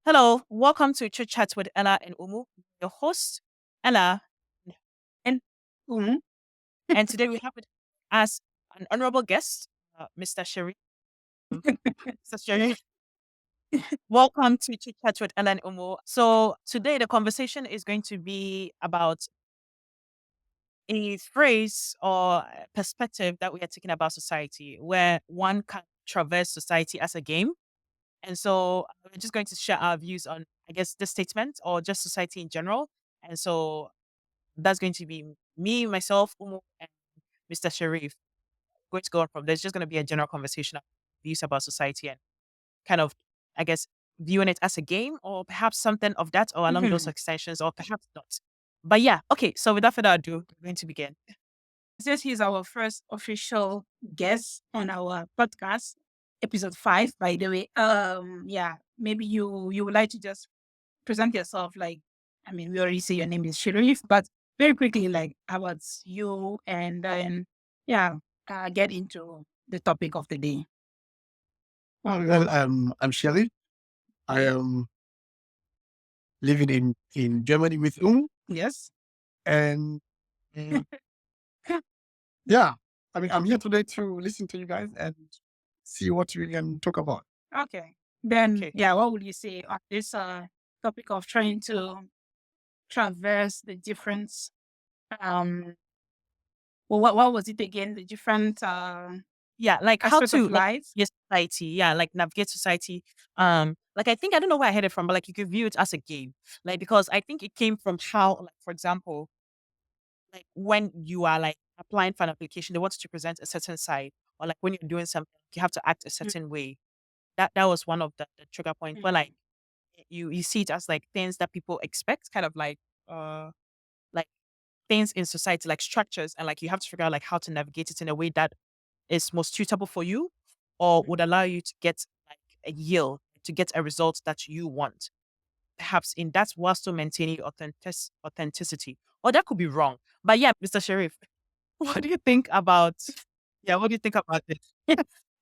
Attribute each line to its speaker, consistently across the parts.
Speaker 1: Hello, welcome to Chit Chat with Ella and Umu. Your host, Ella, and Umu. And today we have with us an honorable guest, Mr. Cherif. Mr. Cherif, welcome to Chit Chat with Ella and Umu. So today the conversation is going to be about a phrase or perspective that we are taking about society, where one can traverse society as a game. And so we're just going to share our views on, I guess, this statement or just society in general. And so that's going to be me, myself, Umu, and Mr. Sharif. Going to go on from there's just going to be a general conversation of views about society and kind of, I guess, viewing it as a game or perhaps something of that or along those
Speaker 2: Mhm.
Speaker 1: extensions or perhaps not. But yeah, okay. So without further ado, we're going to begin.
Speaker 2: Since he's our first official guest on our podcast, episode 5, by the way. Yeah, maybe you would like to just present yourself. Like, I mean, we already say your name is Sharif, but very quickly, like, how about you? And then, yeah, get into the topic of the day.
Speaker 3: I'm Cherif. I am living in Germany with
Speaker 2: Yes.
Speaker 3: and mm, yeah, I mean, I'm here today to listen to you guys and see what we can talk about.
Speaker 2: Okay. Then,
Speaker 1: Okay.
Speaker 2: yeah, what would you say on this topic of trying to traverse the difference? Well, what was it again? The different
Speaker 1: Yeah, like how
Speaker 2: aspects
Speaker 1: to
Speaker 2: of
Speaker 1: like
Speaker 2: life.
Speaker 1: navigate society. Yeah, like navigate society. Like I think I don't know where I heard it from, but like you could view it as a game. Like because I think it came from how, like, for example, like when you are like applying for an application, they want you to present a certain side, or like when you're doing something, you have to act a
Speaker 2: Mm,
Speaker 1: certain way. That was one of the trigger points. But like
Speaker 2: mm,
Speaker 1: you see it as like things that people expect, kind of like things in society, like structures, and like you have to figure out like how to navigate it in a way that is most suitable for you, or would allow you to get like a yield, to get a result that you want. Perhaps in that while still maintaining authenticity. Or that could be wrong. But yeah, Mr. Sharif, what do you think about what do you think about it?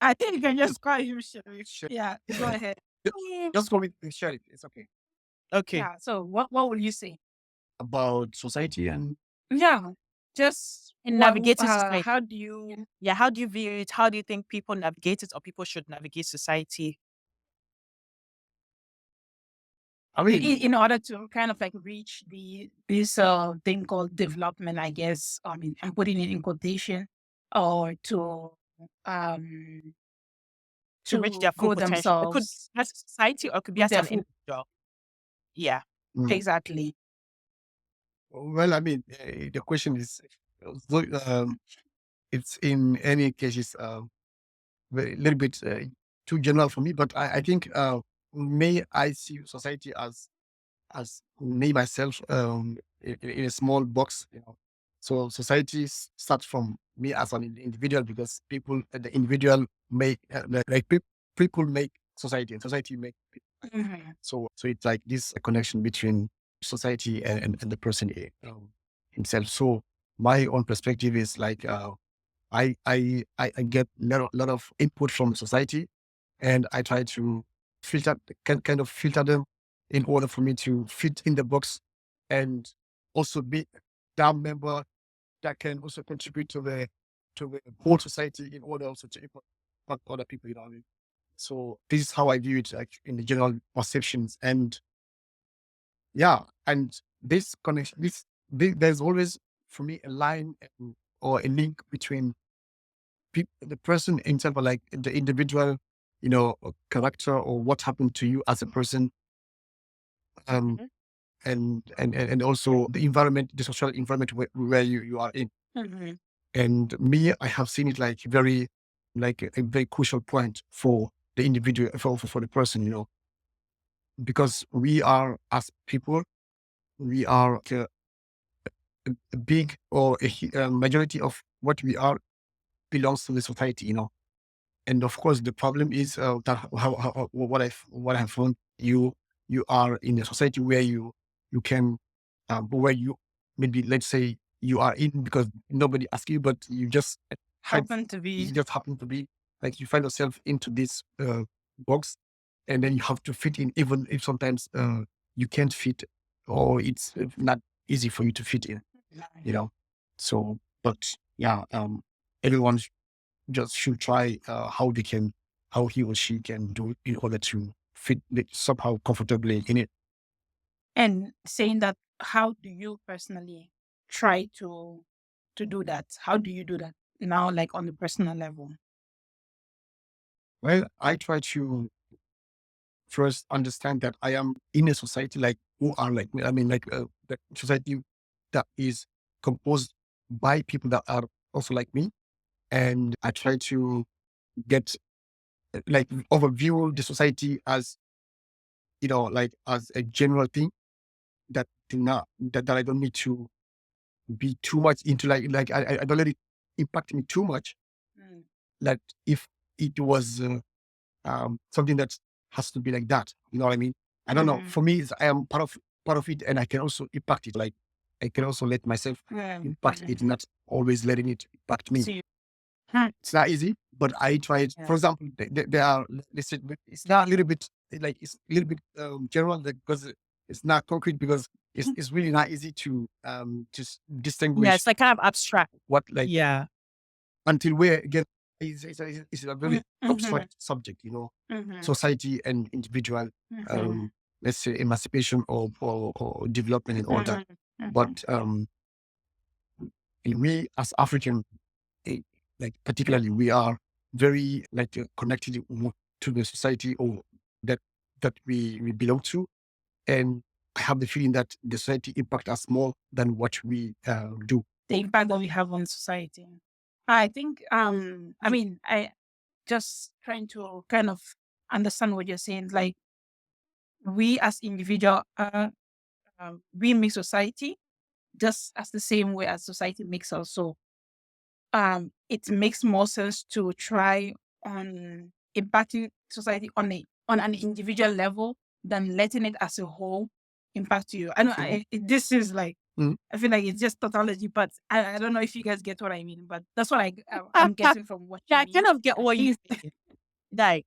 Speaker 2: I think you can just call him Sharif.
Speaker 3: Sure.
Speaker 2: Yeah, go ahead.
Speaker 3: Just call me Cherif. It's okay.
Speaker 1: Okay.
Speaker 2: Yeah. So what will you say?
Speaker 3: About society and
Speaker 2: Yeah. Just
Speaker 1: In navigating society.
Speaker 2: how do you
Speaker 1: Yeah, how do you view it? How do you think people navigate it or people should navigate society?
Speaker 3: I mean,
Speaker 2: in order to kind of like reach this thing called development, I guess. I mean, I'm putting it in quotation, or um
Speaker 1: To reach their
Speaker 2: to
Speaker 1: full
Speaker 2: grow
Speaker 1: potential. It could be
Speaker 2: themselves
Speaker 1: as a society or it could be
Speaker 2: with
Speaker 1: as
Speaker 2: their
Speaker 1: an
Speaker 2: full
Speaker 1: individual. Yeah.
Speaker 3: mm,
Speaker 2: exactly.
Speaker 3: well, I mean, the question is, so, it's in any cases a little bit too general for me, but I think may I see society as me myself in a small box, you know. So society starts from me as an individual because people, the individual make people make society and society make people.
Speaker 2: Mhm.
Speaker 3: So it's like this connection between society and the person himself. So my own perspective is like I get lot of input from society and I try to kind of filter them in order for me to fit in the box and also be that member that can also contribute to the whole society in order also to impact other people, you know what I mean? So this is how I view it, like in the general perceptions. And yeah, and this connection, there's always for me a line or a link between the person himself, or like the individual, you know, character or what happened to you as a person, um,
Speaker 1: Mhm.
Speaker 3: and also the environment, the social environment where you are in.
Speaker 2: Mhm.
Speaker 3: And me, I have seen it like very, like a very crucial point for the individual, for the person, you know, because we are as people, we are like a big or a majority of what we are belongs to the society, you know. And of course, the problem is that what I've found, you are in a society where you can where you maybe, let's say, you are in because nobody asked you, but you just had
Speaker 2: Happen to
Speaker 3: you
Speaker 2: be
Speaker 3: just happen to be like you find yourself into this box, and then you have to fit in, even if sometimes you can't fit, or it's not easy for you to fit in, you know. So, but yeah, everyone just should try how they can, how he or she can do it in order to fit somehow comfortably in it.
Speaker 2: And saying that, how do you personally try to do that? How do you do that now, like on the personal level?
Speaker 3: Well, I try to first understand that I am in a society like who are like me. I mean, like the society that is composed by people that are also like me, and I try to get like overview the society as, you know, like as a general thing that do not that I don't need to be too much into, like I don't let it impact me too much.
Speaker 2: Mm.
Speaker 3: Like if it was something that has to be like that, you know what I mean? I don't know.
Speaker 2: Mhm.
Speaker 3: For me, I am part of it, and I can also impact it. Like I can also let myself
Speaker 2: Yeah.
Speaker 3: impact it, not always letting it impact me.
Speaker 2: So Hmm.
Speaker 3: It's not easy, but I try it.
Speaker 2: Yeah.
Speaker 3: For example, there are, let's say, it's not a little bit, like it's a little bit general, like, because it's not concrete, because it's really not easy to just
Speaker 1: Yeah,
Speaker 3: distinguish
Speaker 1: it's like kind of abstract.
Speaker 3: what, like,
Speaker 1: Yeah.
Speaker 3: until where again it's a very
Speaker 2: Mhm.
Speaker 3: abstract subject, you know,
Speaker 2: Mhm.
Speaker 3: society and individual,
Speaker 2: Mhm.
Speaker 3: let's say, emancipation or development and all that.
Speaker 2: Mhm. Mhm.
Speaker 3: But we as African, eh, like particularly, we are very like connected to the society or that we belong to, and I have the feeling that the society impact us more than what we do.
Speaker 2: The impact that we have on society. I think I mean, I just trying to kind of understand what you're saying. Like, we as individual we make society just as the same way as society makes us. So it makes more sense to try on impacting society on an individual level than letting it as a whole impact you. I know this is like,
Speaker 3: Mhm.
Speaker 2: I feel like it's just tautology, but I don't know if you guys get what I mean. But that's what I'm getting from what you
Speaker 1: Yeah, I
Speaker 2: mean.
Speaker 1: kind of get
Speaker 2: I
Speaker 1: what you
Speaker 2: think
Speaker 1: mean. Like,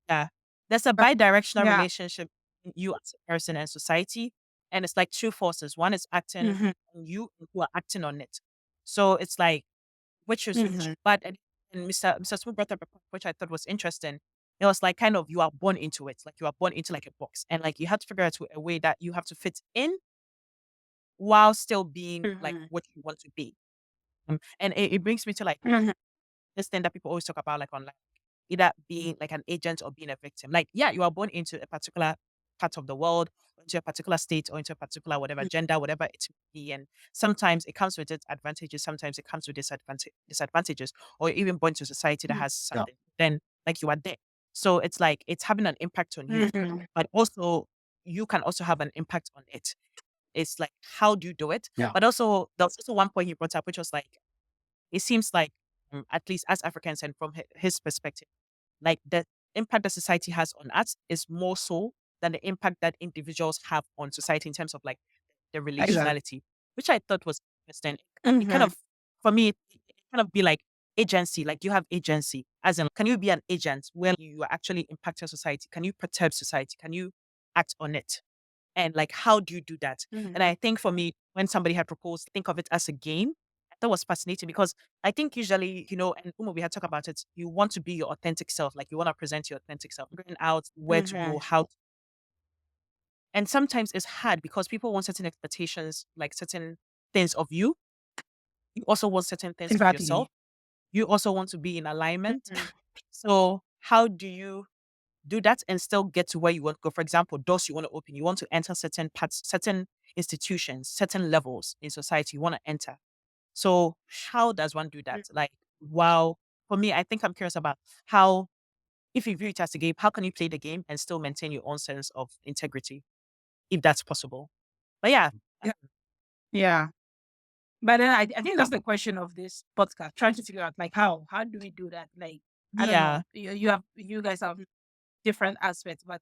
Speaker 1: yeah, there's a bi-directional
Speaker 2: yeah.
Speaker 1: relationship between you as a person and society, and it's like two forces. One is acting
Speaker 2: Hmm.
Speaker 1: on you, and who are acting on it. So it's like which is which.
Speaker 2: Hmm.
Speaker 1: But and Mr. Smith brought up a point which I thought was interesting. It was like kind of you are born into it, like you are born into like a box, and like you have to figure out a way that you have to fit in while still being like
Speaker 2: Hmm.
Speaker 1: what you want to be. And it brings me to like
Speaker 2: Hmm.
Speaker 1: this thing that people always talk about, like online, either being like an agent or being a victim. Like, yeah, you are born into a particular part of the world, or into a particular state, or into a particular whatever gender, whatever it may be. And sometimes it comes with its advantages, sometimes it comes with disadvantages, or you're even born to a society that has
Speaker 3: Yeah,
Speaker 1: something. Then, like, you are there. So it's like it's having an impact on you,
Speaker 2: Hmm.
Speaker 1: but also you can also have an impact on it. It's like, how do you do it?
Speaker 3: yeah,
Speaker 1: But also, there was also one point he brought up, which was like, it seems like, at least as Africans and from his perspective, like the impact that society has on us is more so than the impact that individuals have on society in terms of like the
Speaker 2: Exactly.
Speaker 1: relationality, which I thought was interesting. It kind
Speaker 2: Hmm.
Speaker 1: of, for me, it kind of be like agency, like you have agency, as in, can you be an agent where you are actually impacting society? Can you perturb society? Can you act on it? And like, how do you do that? And
Speaker 2: Hmm.
Speaker 1: I think for me, when somebody had proposed, think of it as a game. That was fascinating because I think usually, and Umo, we had talked about it. You want to be your authentic self, like you want to present your authentic self, figuring out where to
Speaker 2: Hmm.
Speaker 1: go, how. And sometimes it's hard because people want certain expectations, like certain things of you. You also want certain things of yourself.
Speaker 2: Exactly.
Speaker 1: You also want to be in alignment.
Speaker 2: Hmm.
Speaker 1: So how do you do that and still get to where you want to go? For example, doors you want to open, you want to enter certain parts, certain institutions, certain levels in society you want to enter. So how does one do that? Like, wow, for me, I think I'm curious about how, if you view it as a game, how can you play the game and still maintain your own sense of integrity, if that's possible? But yeah,
Speaker 2: Yeah. Yeah. But then I think that's the question of this podcast, trying to figure out like how do we do that? Like, I don't know.
Speaker 1: yeah,
Speaker 2: You guys have different aspects, but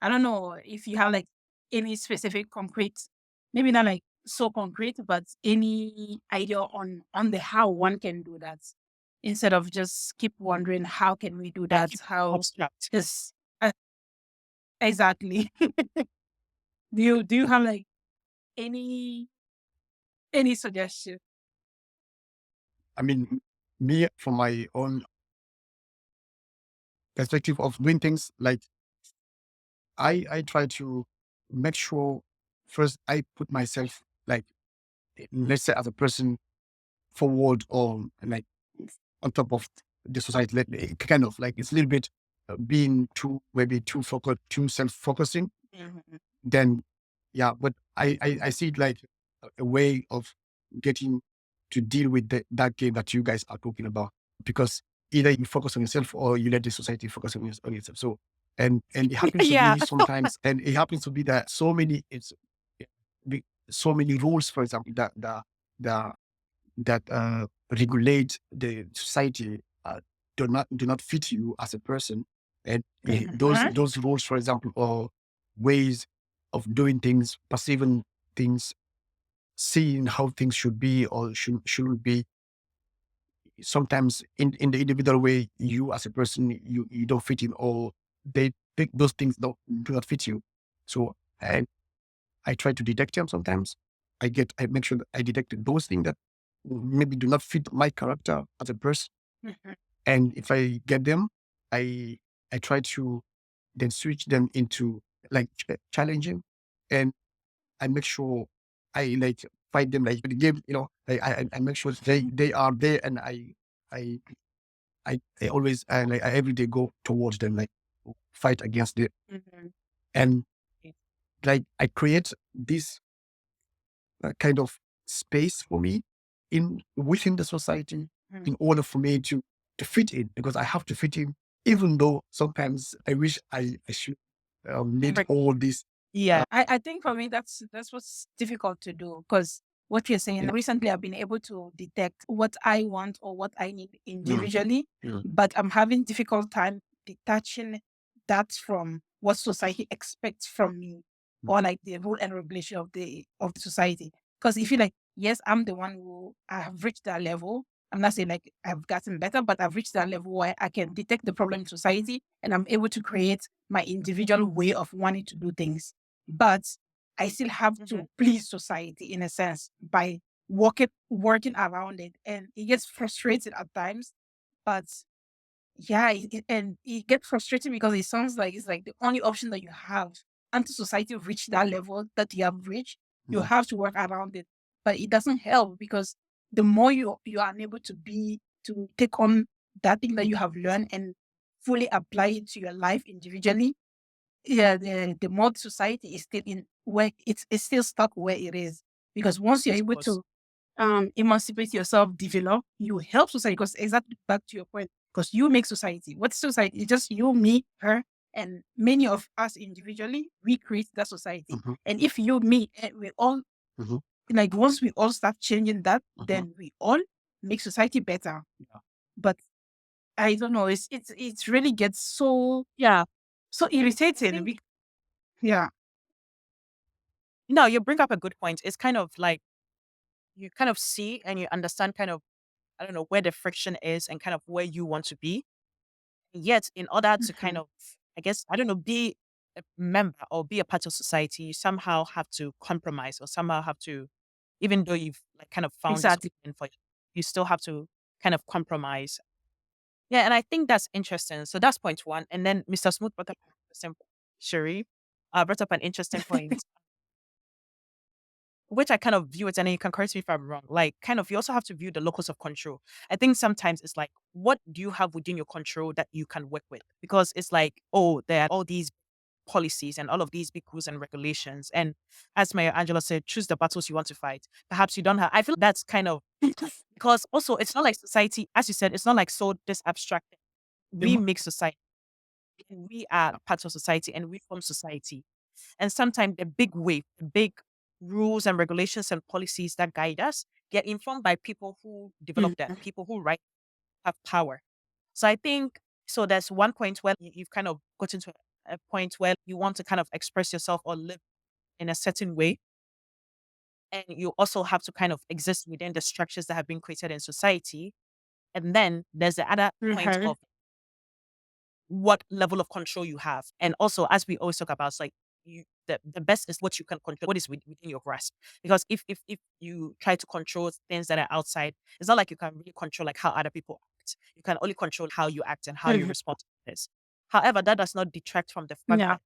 Speaker 2: I don't know if you have like any specific concrete, maybe not like so concrete, but any idea on the how one can do that instead of just keep wondering how can we do
Speaker 1: yeah,
Speaker 2: that?
Speaker 1: keep it
Speaker 2: How
Speaker 1: abstract.
Speaker 2: this Exactly. Do you have like any suggestion?
Speaker 3: I mean, me from my own perspective of doing things, like I try to make sure first I put myself like, let's say as a person forward or like on top of the society, kind of like it's a little bit being too, maybe too focused, too self-focusing.
Speaker 2: Mhm.
Speaker 3: Then yeah, but I see it like a way of getting to deal with that game that you guys are talking about, because either you focus on yourself or you let the society focus on, on yourself. So and it happens to
Speaker 1: Yeah.
Speaker 3: be sometimes, and it happens to be that so many, so many rules, for example, that regulate the society, do not fit you as a person. And those
Speaker 2: Mhm.
Speaker 3: those rules, for example, or ways of doing things, perceiving things, seeing how things should be or shouldn't be. Sometimes in the individual way, you as a person, you don't fit in, or they think those things do not fit you. So I try to detect them sometimes. I make sure that I detect those things that maybe do not fit my character as a person.
Speaker 2: Mhm.
Speaker 3: And if I get them, I I try to then switch them into like challenging, and I make sure I like fight them like the game, I make sure they are there, and I I always, I every day go towards them, like fight against it.
Speaker 2: Mhm.
Speaker 3: And like I create this kind of space for me in within the society,
Speaker 2: Mhm.
Speaker 3: in order for me to fit in, because I have to fit in, even though sometimes I wish I should need
Speaker 1: Right.
Speaker 3: all this.
Speaker 1: Yeah.
Speaker 2: I think for me that's what's difficult to do, because what you're saying,
Speaker 3: Yeah.
Speaker 2: recently I've been able to detect what I want or what I need
Speaker 3: Mm,
Speaker 2: individually,
Speaker 3: mm,
Speaker 2: but I'm having difficult time detaching that from what society expects from me,
Speaker 3: mm,
Speaker 2: or like the rule and regulation of the society. Because if you like, yes, I'm the one who I have reached that level. I'm not saying like I've gotten better, but I've reached that level where I can detect the problem in society and I'm able to create my individual way of wanting to do things. But I still have
Speaker 1: Mhm.
Speaker 2: to please society in a sense by working around it. And it gets frustrated at times. But yeah, and it gets frustrating because it sounds like it's like the only option that you have until society reach that level that you have reached. You
Speaker 3: mm,
Speaker 2: have to work around it. But it doesn't help, because the more you are unable to take on that thing that you have learned and fully apply it to your life individually, yeah, the mod society is still in where it's still stuck where it is. Because once you're
Speaker 1: Of
Speaker 2: able
Speaker 1: course.
Speaker 2: to emancipate yourself, develop, you help society. Because exactly back to your point, because you make society. What's society? It's just you, me, her, and many of us individually. We create that society.
Speaker 3: mhm,
Speaker 2: And if you, me, and we all,
Speaker 3: mhm,
Speaker 2: like, once we all start changing that,
Speaker 3: mhm.
Speaker 2: then we all make society better.
Speaker 3: Yeah.
Speaker 2: But I don't know. It's really gets so
Speaker 1: Yeah.
Speaker 2: so
Speaker 1: I
Speaker 2: irritating.
Speaker 1: think
Speaker 2: Yeah.
Speaker 1: no, you bring up a good point. It's kind of like you kind of see and you understand kind of, I don't know, where the friction is and kind of where you want to be. Yet, in order to kind
Speaker 2: Mhm.
Speaker 1: of, I guess, I don't know, be a member or be a part of society, you somehow have to compromise or somehow have to, even though you've like kind of found this
Speaker 2: Exactly.
Speaker 1: option for you, you still have to kind of compromise. Yeah, and I think that's interesting. So that's point one. And then Mr. Smooth brought up an interesting point. Sharif brought up an interesting point, which I kind of view it, and then you can correct me if I'm wrong. Like, kind of, you also have to view the locus of control. I think sometimes it's like, what do you have within your control that you can work with? Because it's like, oh, there are all these policies and all of these big rules and regulations. And as Mayor Angela said, choose the battles you want to fight. Perhaps you don't have, I feel that's kind of, because also it's not like society, as you said, it's not like so this abstract thing.
Speaker 2: The
Speaker 1: We
Speaker 2: mo-
Speaker 1: make society, and we are parts of society, and we form society. And sometimes the big wave, the big rules and regulations and policies that guide us get informed by people who develop that,
Speaker 2: Mhm.
Speaker 1: people who have power. So I think so. There's one point where you've kind of gotten to a point where you want to kind of express yourself or live in a certain way, and you also have to kind of exist within the structures that have been created in society. And then there's the other point
Speaker 2: Mhm.
Speaker 1: of what level of control you have. And also, as we always talk about, it's like the best is what you can control, what is within your grasp. Because if you try to control things that are outside, it's not like you can really control like how other people act. You can only control how you act and how you
Speaker 2: Mhm.
Speaker 1: respond to this. However, that does not detract from the fact
Speaker 2: Yeah.
Speaker 1: that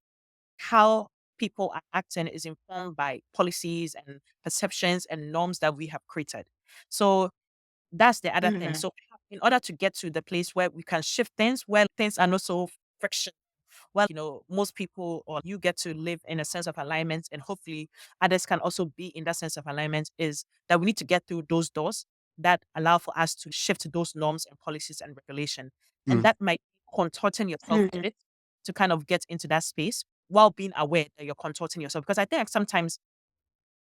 Speaker 1: how people are acting is informed by policies and perceptions and norms that we have created. So that's the other thing.
Speaker 2: Mhm.
Speaker 1: So in order to get to the place where we can shift things, where things are not so friction, well, most people or you get to live in a sense of alignment, and hopefully others can also be in that sense of alignment, is that we need to get through those doors that allow for us to shift those norms and policies and regulation. And
Speaker 3: Mm.
Speaker 1: that might be contorting yourself a
Speaker 2: Mhm.
Speaker 1: bit to kind of get into that space while being aware that you're contorting yourself. Because I think like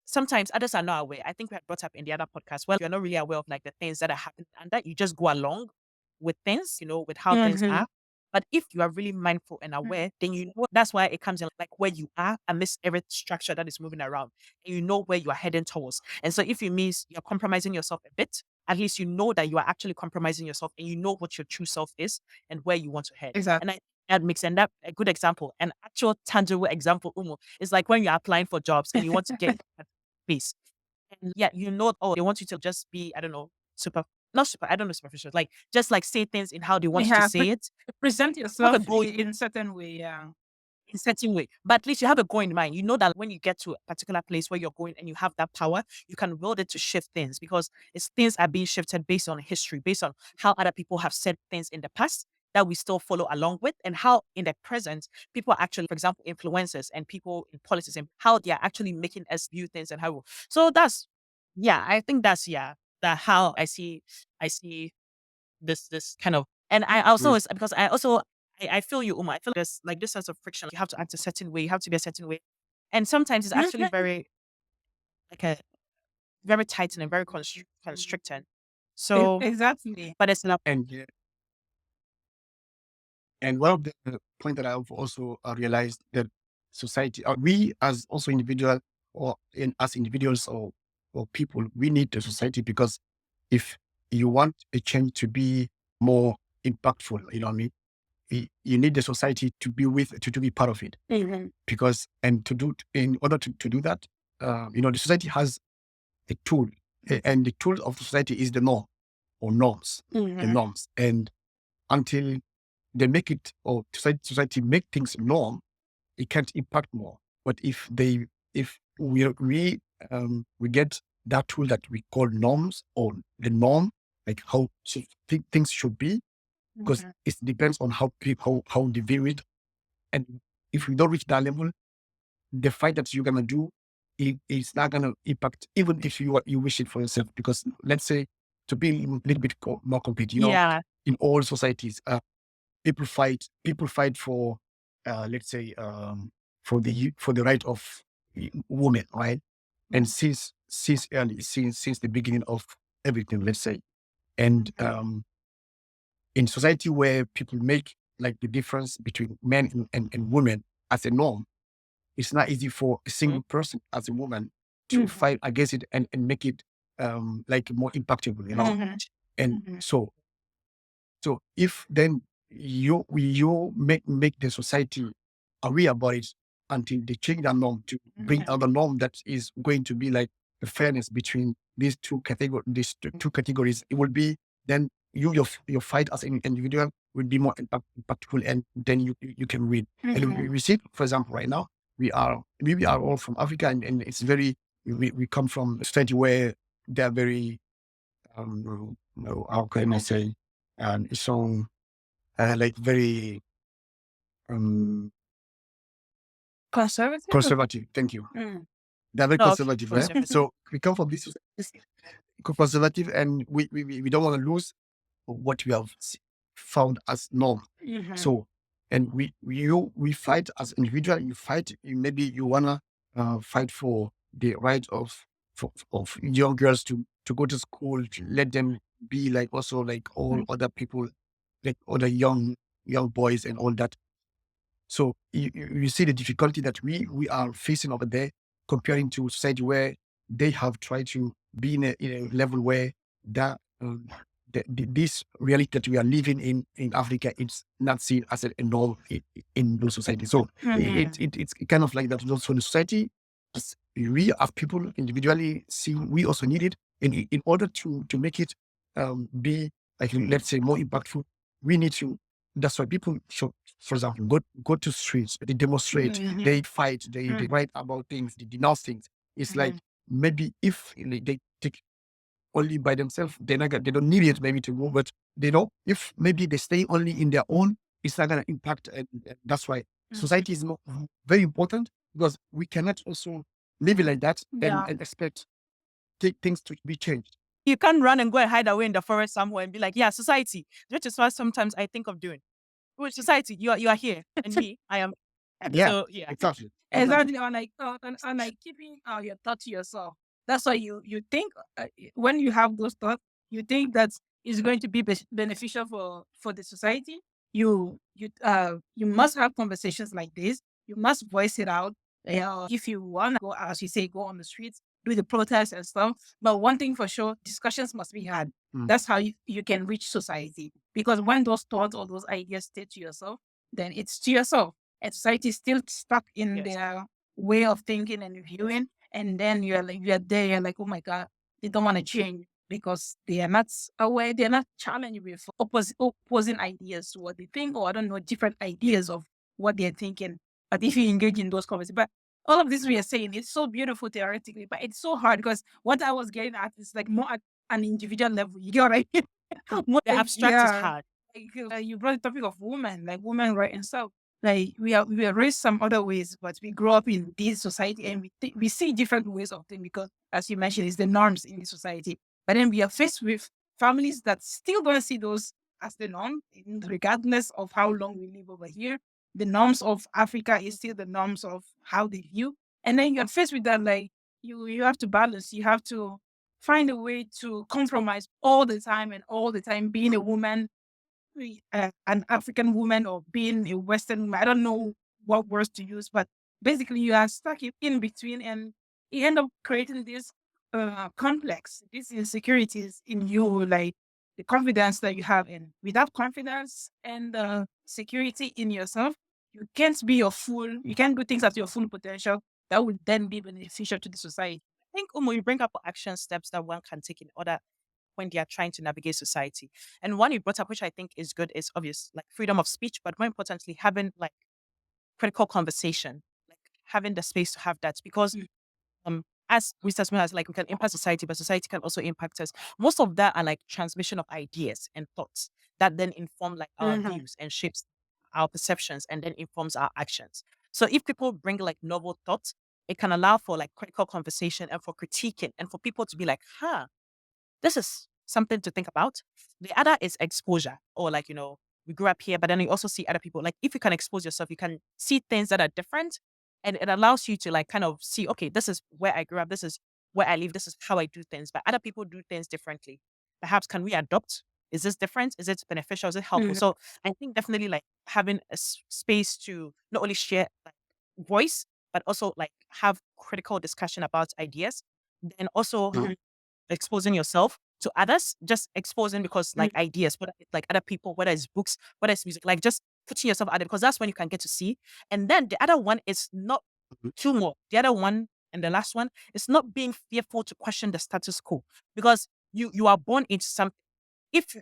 Speaker 1: sometimes others are not aware. I think we had brought up in the other podcast, well, you're not really aware of like the things that are happening and that you just go along with things, with how things
Speaker 2: Mhm.
Speaker 1: are. But if you are really mindful and
Speaker 2: Mhm.
Speaker 1: aware, then you know that's why it comes in like where you are amidst every structure that is moving around. And you know where you are heading towards. And so if it means you're compromising yourself a bit, at least you know that you are actually compromising yourself and you know what your true self is and where you want to head.
Speaker 2: Exactly.
Speaker 1: And I that makes and that a good example, an actual tangible example, Umo, is like when you're applying for jobs and you want to get place. And yeah, oh, they want you to just be, I don't know, not super, I don't know, superficial, like just like say things in how they want you to
Speaker 2: Yeah.
Speaker 1: say it.
Speaker 2: Present
Speaker 1: Have a
Speaker 2: yourself
Speaker 1: goal
Speaker 2: in certain way. Yeah.
Speaker 1: in certain way, but at least you have a goal in mind. You know that when you get to a particular place where you're going and you have that power, you can wield it to shift things because it's things are being shifted based on history, based on how other people have said things in the past that we still follow along with, and how in the present people are actually, for example, influencers and people in politics and how they are actually making us view things and how. So that's yeah, I think that's that how I see this kind of, and I also
Speaker 3: Mm.
Speaker 1: is because I feel you, Uma. I feel there's like this sense of friction. You have to act a certain way. You have to be a certain way, and sometimes it's actually
Speaker 2: Mhm.
Speaker 1: very like a very tight and very constricting. So,
Speaker 2: Exactly.
Speaker 1: but it's not.
Speaker 3: And yeah, and one of the point that I've also realized that society, we as also individual as individuals or people, we need the society because if you want a change to be more impactful, you know what I mean? You need the society to be to be part of it
Speaker 2: Mhm.
Speaker 3: because and in order to do that, the society has a tool, and the tool of the society is the norm or norms, the
Speaker 2: Mhm.
Speaker 3: norms, and until they make it or society make things norm, it can't impact more. But if we get that tool that we call norms or the norm, like how things should be, because
Speaker 2: Mhm.
Speaker 3: it depends on how people how they view it. And if we don't reach that level, the fight that you're gonna do, it's not gonna impact even if you wish it for yourself. Because let's say to be a little bit more complete,
Speaker 1: Yeah.
Speaker 3: in all societies, people fight for let's say for the right of women, right? And since the beginning of everything, let's say, and in society where people make like the difference between men and women as a norm, it's not easy for a
Speaker 1: Mhm.
Speaker 3: single person as a woman to
Speaker 2: Mhm.
Speaker 3: fight against it and make it like more impactful,
Speaker 2: Mhm.
Speaker 3: and
Speaker 2: Mhm.
Speaker 3: so if then you make the society aware about it until they change that norm to bring
Speaker 2: Mhm.
Speaker 3: out the norm that is going to be like the fairness between these two categories, it will be then your fight as an individual will be more impactful, and then you can win. And
Speaker 2: Mhm.
Speaker 3: we see, for example, right now we are all from Africa, and it's very we come from a society where they are very no, how can I say, so like very um,
Speaker 2: Conservative.
Speaker 3: conservative. Thank you.
Speaker 2: Mm.
Speaker 3: They're very
Speaker 1: No, okay.
Speaker 3: conservative, right?
Speaker 1: Conservative.
Speaker 3: So we come from this conservative, and we don't want to lose what we have found as norm.
Speaker 2: Mhm.
Speaker 3: So, and we fight as individual. You fight. Maybe you wanna fight for the right of young girls to go to school. To let them be like also like all other people, like other young boys and all that. So you see the difficulty that we are facing over there comparing to society where they have tried to be in a level where that this reality that we are living in Africa, it's not seen as a norm in those societies. So it's kind of like that. So the society, as we as people individually see, we also need it in order to make it be, like, let's say, more impactful. We need to. That's why people should, for example, go to streets, they demonstrate, they fight, they write about things, they denounce things. It's like, maybe if they take only by themselves, they don't need it maybe to go, but they know if maybe they stay only in their own, it's not gonna impact. And that's why society is very important, because we cannot also live it like that and expect things to be changed.
Speaker 1: You can't run and go and hide away in the forest somewhere and be like, yeah, society. Which is what sometimes I think of doing. Well, society, you are here, and me, I am.
Speaker 3: Yeah,
Speaker 1: So yeah,
Speaker 3: exactly.
Speaker 2: Exactly, on like keeping your thought to yourself. That's why you think when you have those thoughts, you think that is going to be beneficial for the society. You must have conversations like this. You must voice it out. If you want to go, as you say, go on the streets, do the protests and stuff. But one thing for sure, discussions must be had. That's how you can reach society. Because when those thoughts or those ideas stay to yourself, then it's to yourself. And society is still stuck in
Speaker 1: Yes.
Speaker 2: their way of thinking and viewing. And then you're there, you're like, oh my God, they don't want to change because they are not aware, they're not challenged with opposing ideas to what they think, or I don't know, different ideas of what they're thinking. But if you engage in those conversations, but all of this we are saying, it's so beautiful theoretically, but it's so hard because what I was getting at is like more at an individual level. You get what I mean? More
Speaker 1: The
Speaker 2: like,
Speaker 1: abstract is hard.
Speaker 2: like, you brought the topic of women, like women right and stuff. Like we are raised some other ways, but we grow up in this society and we see different ways of things because, as you mentioned, it's the norms in the society. But then we are faced with families that still don't see those as the norm, regardless of how long we live over here. The norms of Africa is still the norms of how they view. And then you're faced with that, like you have to balance. You have to find a way to compromise all the time and all the time being a woman, an African woman, or being a Western woman. I don't know what words to use, but basically you are stuck in between and you end up creating this complex, these insecurities in you, like the confidence that you have in. Without confidence and security in yourself, you can't do things at your full potential that would then be beneficial to the society.
Speaker 1: I think, Umo, you bring up action steps that one can take in order when they are trying to navigate society. And one you brought up, which I think is good, is obvious, like freedom of speech, but more importantly, having like critical conversation, like having the space to have that. Because as we as like we can impact society, but society can also impact us. Most of that are like transmission of ideas and thoughts that then inform like our views and shapes our perceptions and then informs our actions. So if people bring like novel thoughts, it can allow for like critical conversation and for critiquing and for people to be like, huh, this is something to think about. The other is exposure, or like, we grew up here, but then you also see other people. Like, if you can expose yourself, you can see things that are different, and it allows you to like kind of see, okay, this is where I grew up, this is where I live, this is how I do things, but other people do things differently. Perhaps can we adopt? Is this different? Is it beneficial? Is it helpful? So I think definitely like having a space to not only share like voice, but also like have critical discussion about ideas. Then also exposing yourself to others, just exposing because like ideas, whether it's like other people, whether it's books, whether it's music, like just putting yourself out there because that's when you can get to see. And then the other one is not two more. The other one and the last one is not being fearful to question the status quo because you are born into something. If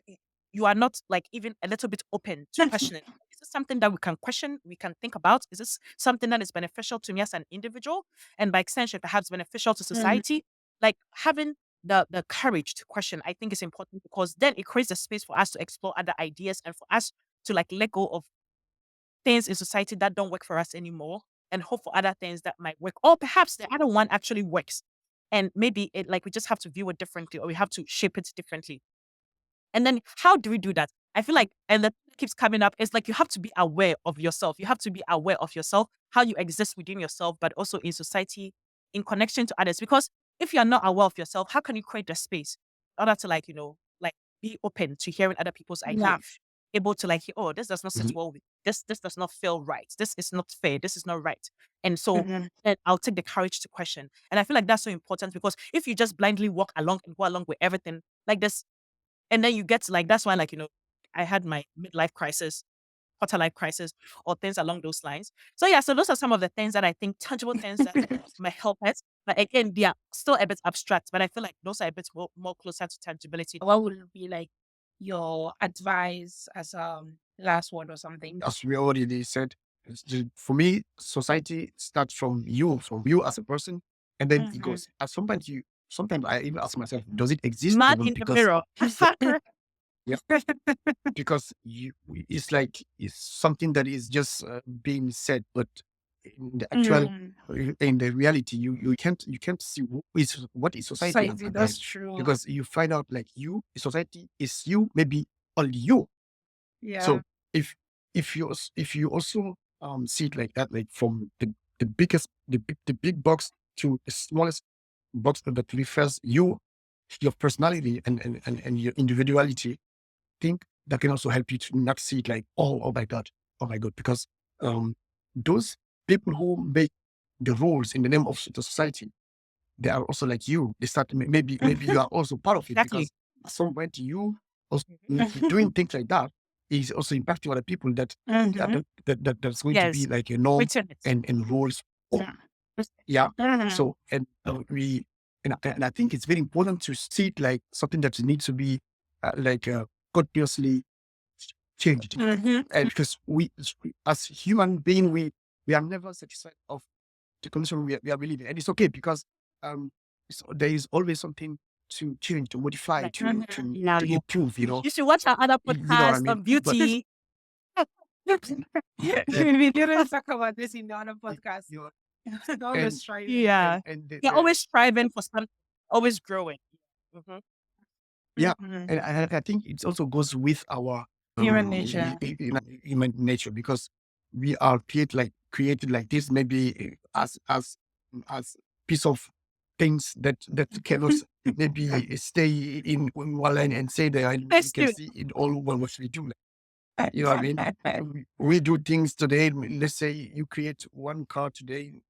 Speaker 1: you are not like even a little bit open to questioning, is this something that we can question, we can think about? Is this something that is beneficial to me as an individual? And by extension, perhaps beneficial to society? Like having the courage to question, I think is important because then it creates a space for us to explore other ideas and for us to like let go of things in society that don't work for us anymore and hope for other things that might work. Or perhaps the other one actually works. And maybe it like we just have to view it differently or we have to shape it differently. And then how do we do that? I feel like, and that keeps coming up, it's like you have to be aware of yourself. You have to be aware of yourself, how you exist within yourself, but also in society, in connection to others. Because if you're not aware of yourself, how can you create the space in order to like, like be open to hearing other people's
Speaker 2: Yeah.
Speaker 1: ideas? Able to like, oh, this does not sit well with this does not feel right. This is not fair. This is not right. And so then I'll take the courage to question. And I feel like that's so important because if you just blindly walk along and go along with everything, like this And then you get to like, that's why, like, I had my midlife crisis, quarter life crisis, or things along those lines. So yeah, so those are some of the things that I think, tangible things that might help us. But again, they are still a bit abstract, but I feel like those are a bit more closer to tangibility.
Speaker 2: What would be like your advice as last word or something?
Speaker 3: As we already said, for me, society starts from you as a person, and then it goes. At some point, sometimes I even ask myself, does it exist?
Speaker 1: Man
Speaker 3: Even
Speaker 1: in the
Speaker 3: because
Speaker 1: mirror.
Speaker 3: yeah, because it's like it's something that is just being said, but in the actual, in the reality, you can't see what is society,
Speaker 2: Society, that's true.
Speaker 3: because you find out like society is you, maybe only you.
Speaker 2: Yeah.
Speaker 3: So if you also see it like that, like from the biggest the big box to the smallest box that refers you, your personality and your individuality, think that can also help you to not see it like, oh my god, because those people who make the rules in the name of the society, they are also like you. They start maybe you are also part of it,
Speaker 1: Exactly.
Speaker 3: because at some point you also doing things like that is also impacting other people that's going to be
Speaker 1: Yes.
Speaker 3: like a norm
Speaker 1: Written it.
Speaker 3: and rules. Yeah. So and I think it's very important to see it like something that needs to be continuously changed. And because we as human being, we are never satisfied of the condition we are really in. And it's okay, because there is always something to change, to modify,
Speaker 1: Like,
Speaker 3: to improve,
Speaker 1: you should watch our other
Speaker 3: You know what I
Speaker 1: podcast
Speaker 3: mean?
Speaker 1: on beauty.
Speaker 2: We didn't talk about this in the other podcast.
Speaker 3: You know,
Speaker 2: Always
Speaker 3: and
Speaker 2: trying.
Speaker 1: Yeah.
Speaker 3: and
Speaker 1: You're always striving for something, always growing. Mhm.
Speaker 3: yeah, and I think it also goes with our
Speaker 2: Human nature.
Speaker 3: human nature, because we are created like this, maybe as piece of things that cannot maybe stay in one line and say that you
Speaker 1: Let's do
Speaker 3: can
Speaker 1: it.
Speaker 3: see in all what we do. You know what I mean? We do things today. Let's say you create one car today,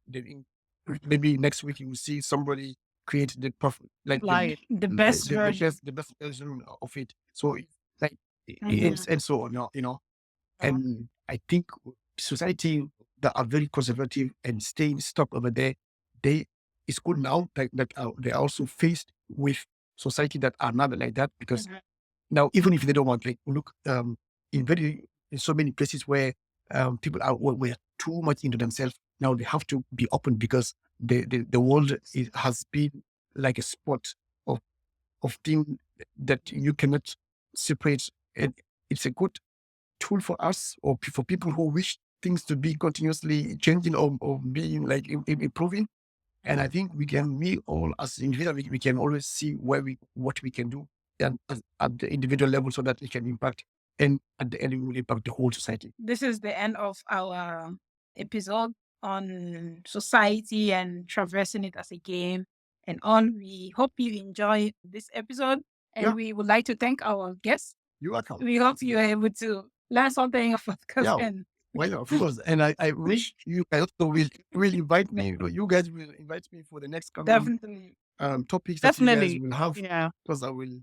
Speaker 3: then maybe next week you will see somebody create the perfect, like
Speaker 1: Like,
Speaker 2: The best version.
Speaker 3: the best version of it. So like
Speaker 2: Mhm.
Speaker 3: and so on, and I think society that are very conservative and staying stuck over there, they it's good now that they are also faced with society that are not like that, because now, even if they don't want, like, look, in so many places where people were too much into themselves, now they have to be open, because the world has been like a spot of thing that you cannot separate. And it's a good tool for us, or for people who wish things to be continuously changing, or being like improving. And I think we all as individuals, we can always see what we can do, and at the individual level, so that it can impact, and at the end it will impact the whole society.
Speaker 2: This is the end of our episode on society and traversing it as a game and on. We hope you enjoy this episode, and
Speaker 3: Yeah.
Speaker 2: we would like to thank our guests.
Speaker 3: You're welcome.
Speaker 2: We hope you are able to learn something of podcast.
Speaker 3: Yeah.
Speaker 2: And
Speaker 3: Well, of course. And I wish you guys also will invite me. You guys will invite me for the next coming
Speaker 2: definitely.
Speaker 3: topics that you guys
Speaker 1: definitely.
Speaker 3: will have,
Speaker 1: Yeah.
Speaker 3: because I will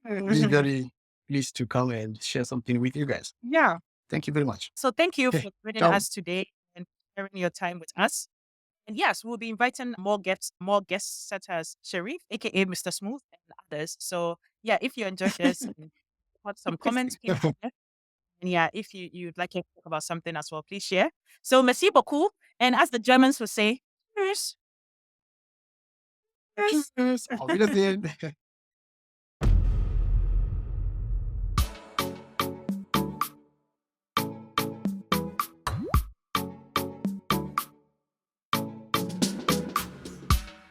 Speaker 3: be very pleased to come and share something with you guys.
Speaker 2: Yeah.
Speaker 3: Thank you very much.
Speaker 1: So thank you
Speaker 3: Okay.
Speaker 1: for joining
Speaker 3: Ciao.
Speaker 1: us today and sharing your time with us. And yes, we'll be inviting more guests such as Cherif, aka Mr. Smooth, and others. So yeah, if you enjoyed this and want some comments, please share. And yeah, if you'd like to talk about something as well, please share. So merci beaucoup. And as the Germans would say, cheers.
Speaker 3: Auf Wiedersehen.